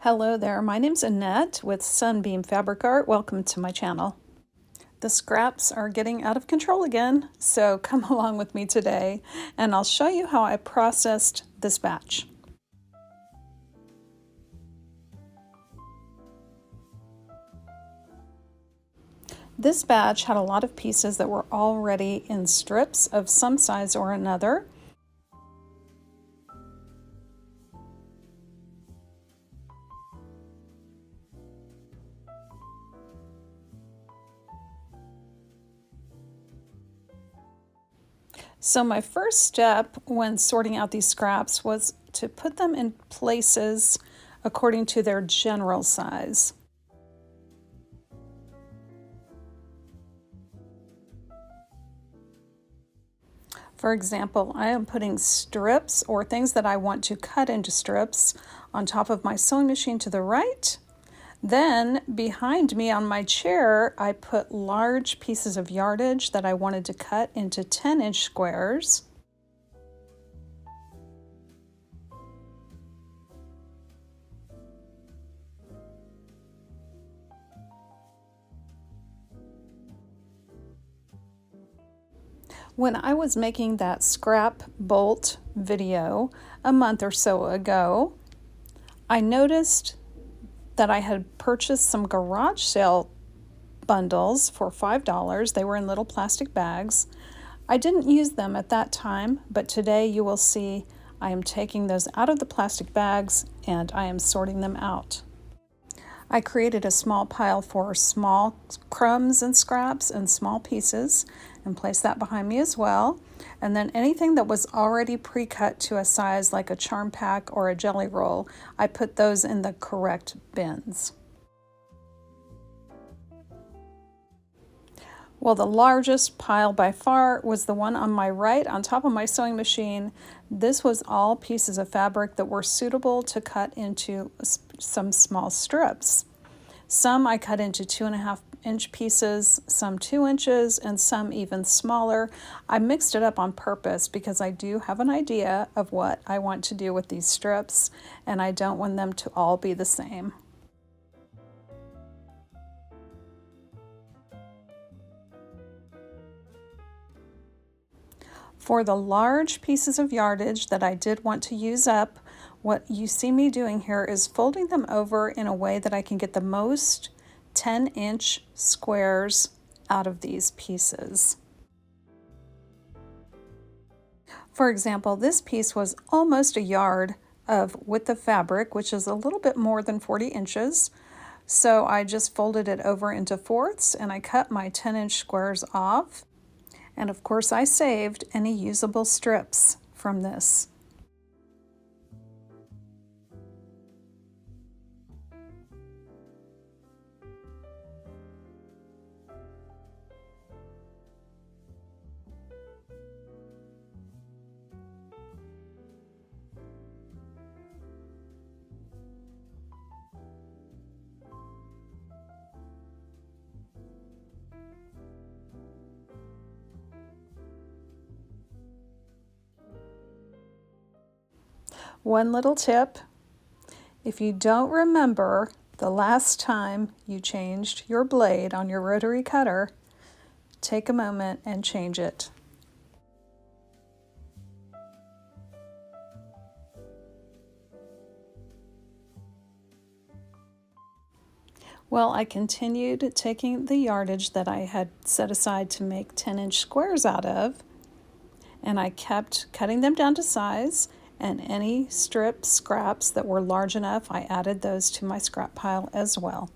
Hello there, my name's Annette with Sunbeam Fabric Art. Welcome to my channel. The scraps are getting out of control again, so come along with me today and I'll show you how I processed this batch. This batch had a lot of pieces that were already in strips of some size or another. So my first step when sorting out these scraps was to put them in places according to their general size. For example, I am putting strips or things that I want to cut into strips on top of my sewing machine to the right. Then behind me on my chair, I put large pieces of yardage that I wanted to cut into 10-inch squares. When I was making that scrap bolt video a month or so ago, I noticed that I had purchased some garage sale bundles for $5. They were in little plastic bags. I didn't use them at that time, but today you will see I am taking those out of the plastic bags and I am sorting them out. I created a small pile for small crumbs and scraps and small pieces and placed that behind me as well. And then anything that was already pre-cut to a size like a charm pack or a jelly roll, I put those in the correct bins. Well, the largest pile by far was the one on my right on top of my sewing machine. This was all pieces of fabric that were suitable to cut into some small strips. Some I cut into 2.5-inch pieces, some 2 inches, and some even smaller. I mixed it up on purpose because I do have an idea of what I want to do with these strips, and I don't want them to all be the same. For the large pieces of yardage that I did want to use up, what you see me doing here is folding them over in a way that I can get the most 10-inch squares out of these pieces. For example, this piece was almost a yard of width of fabric, which is a little bit more than 40 inches. So I just folded it over into fourths and I cut my 10-inch squares off. And of course I saved any usable strips from this. One little tip, if you don't remember the last time you changed your blade on your rotary cutter, take a moment and change it. Well, I continued taking the yardage that I had set aside to make 10-inch squares out of, and I kept cutting them down to size. And any strip scraps that were large enough, I added those to my scrap pile as well.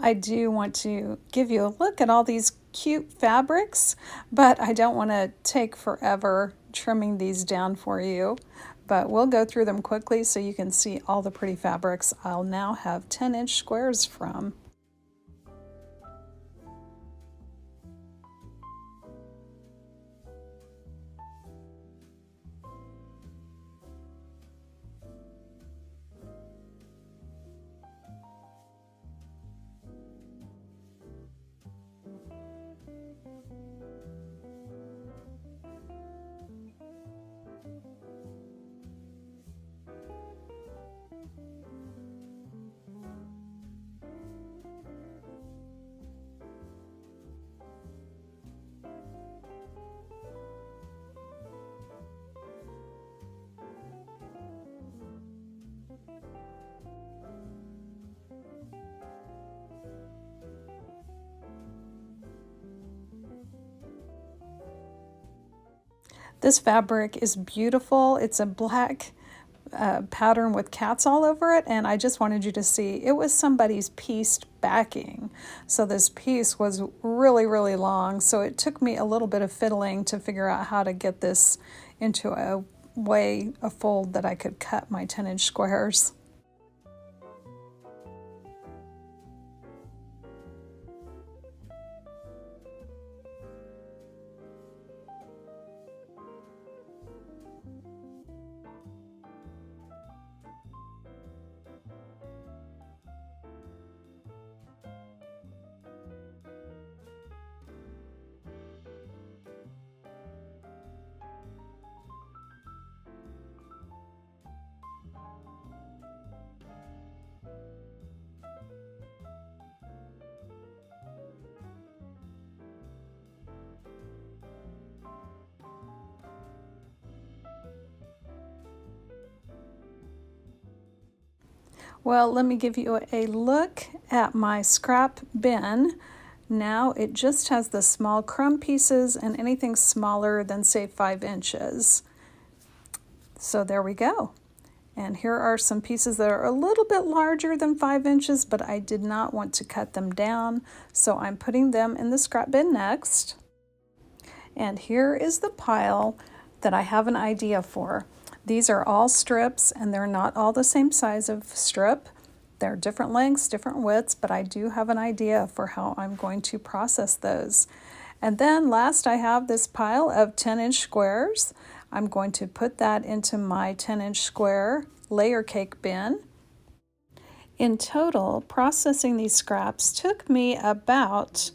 I do want to give you a look at all these cute fabrics, but I don't want to take forever trimming these down for you. but we'll go through them quickly so you can see all the pretty fabrics I'll now have 10-inch squares from. This fabric is beautiful. It's a black pattern with cats all over it, and I just wanted you to see it was somebody's pieced backing. So this piece was really, really long, so it took me a little bit of fiddling to figure out how to get this into a fold that I could cut my 10-inch squares. Well, let me give you a look at my scrap bin. Now it just has the small crumb pieces and anything smaller than, say, 5 inches. So there we go. And here are some pieces that are a little bit larger than 5 inches, but I did not want to cut them down, so I'm putting them in the scrap bin next. And here is the pile that I have an idea for. These are all strips, and they're not all the same size of strip. They're different lengths, different widths, but I do have an idea for how I'm going to process those. And then last, I have this pile of 10-inch squares. I'm going to put that into my 10-inch square layer cake bin. In total, processing these scraps took me about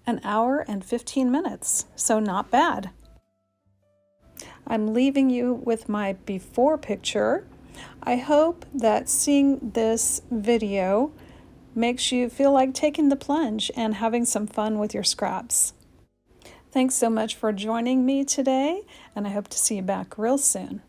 an hour and 15 minutes, so not bad. I'm leaving you with my before picture. I hope that seeing this video makes you feel like taking the plunge and having some fun with your scraps. Thanks so much for joining me today, and I hope to see you back real soon.